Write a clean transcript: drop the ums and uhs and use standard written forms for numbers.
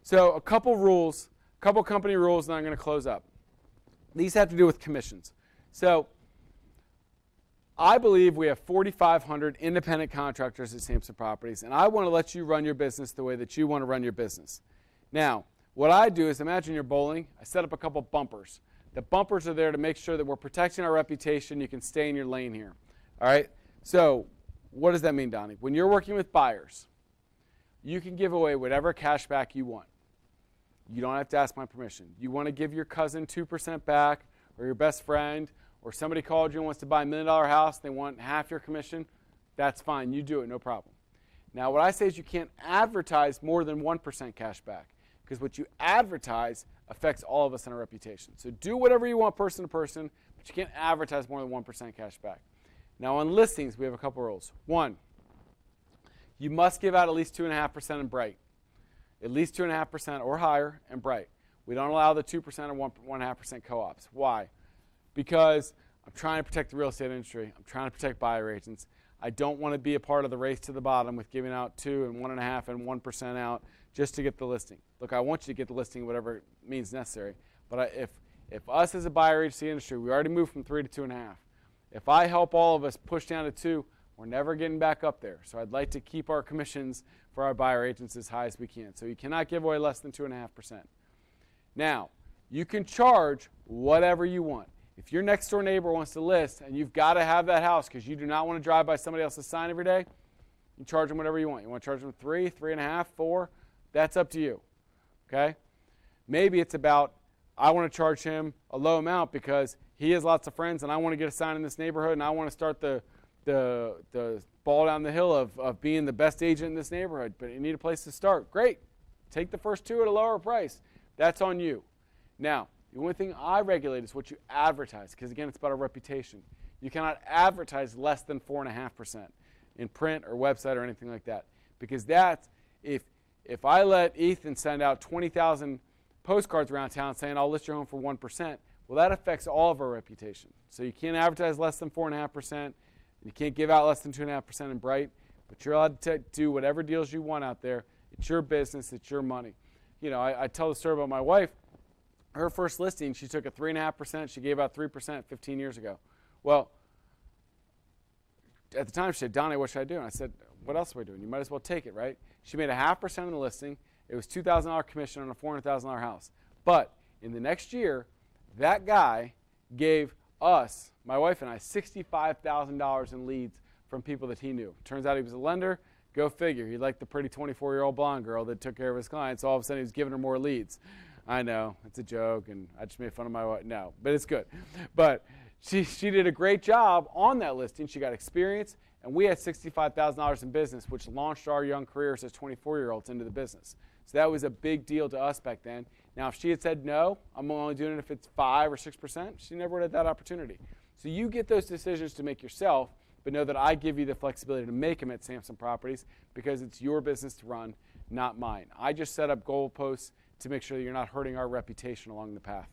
So a couple rules, a couple company rules, and I'm going to close up. These have to do with commissions. So I believe we have 4,500 independent contractors at Sampson Properties, and I want to let you run your business the way that you want to run your business. Now, what I do is, imagine you're bowling. I set up a couple bumpers. The bumpers are there to make sure that we're protecting our reputation. You can stay in your lane here. All right? So what does that mean, Donnie? When you're working with buyers, you can give away whatever cash back you want. You don't have to ask my permission. You want to give your cousin 2% back, or your best friend, or somebody called you and wants to buy $1 million house, they want half your commission, that's fine. You do it, no problem. Now, what I say is you can't advertise more than 1% cash back, because what you advertise affects all of us in our reputation. So do whatever you want person to person, but you can't advertise more than 1% cash back. Now, on listings, we have a couple rules. One, you must give out at least 2.5% in Bright. At least 2.5% or higher in Bright. We don't allow the 2% or 1.5% co-ops. Why? Because I'm trying to protect the real estate industry. I'm trying to protect buyer agents. I don't want to be a part of the race to the bottom with giving out 2 and 1.5 and 1% out just to get the listing. Look, I want you to get the listing whatever means necessary. But if us as a buyer agency industry, we already moved from 3 to 2.5. If I help all of us push down to 2, we're never getting back up there. So I'd like to keep our commissions for our buyer agents as high as we can. So you cannot give away less than 2.5%. Now, you can charge whatever you want. If your next door neighbor wants to list and you've got to have that house because you do not want to drive by somebody else's sign every day, you charge them whatever you want. You want to charge them 3, 3.5, 4, that's up to you. Okay? Maybe it's about, I want to charge him a low amount because he has lots of friends and I want to get a sign in this neighborhood and I want to start the ball down the hill of being the best agent in this neighborhood, but you need a place to start. Great. Take the first 2 at a lower price. That's on you. Now, the only thing I regulate is what you advertise, because again, it's about a reputation. You cannot advertise less than 4.5% in print or website or anything like that, because that's, if I let Ethan send out 20,000 postcards around town saying I'll list your home for 1%, well, that affects all of our reputation. So you can't advertise less than 4.5%. You can't give out less than 2.5% in Bright, but you're allowed to do whatever deals you want out there. It's your business. It's your money. You know, I tell the story about my wife. Her first listing, she took a 3.5%. She gave out 3% 15 years ago. Well, at the time, she said, Donnie, what should I do? And I said, what else are we doing? You might as well take it, right? She made 0.5% on the listing. It was $2,000 commission on a $400,000 house. But in the next year, that guy gave us, my wife and I, $65,000 in leads from people that he knew. Turns out he was a lender. Go figure. He liked the pretty 24-year-old blonde girl that took care of his clients. So all of a sudden, he was giving her more leads. I know, it's a joke, and I just made fun of my wife. No, but it's good. But she did a great job on that listing. She got experience, and we had $65,000 in business, which launched our young careers as 24-year-olds into the business. So that was a big deal to us back then. Now, if she had said, no, I'm only doing it if it's 5 or 6%, she never would have had that opportunity. So you get those decisions to make yourself, but know that I give you the flexibility to make them at Sampson Properties because it's your business to run, not mine. I just set up goalposts to make sure that you're not hurting our reputation along the path.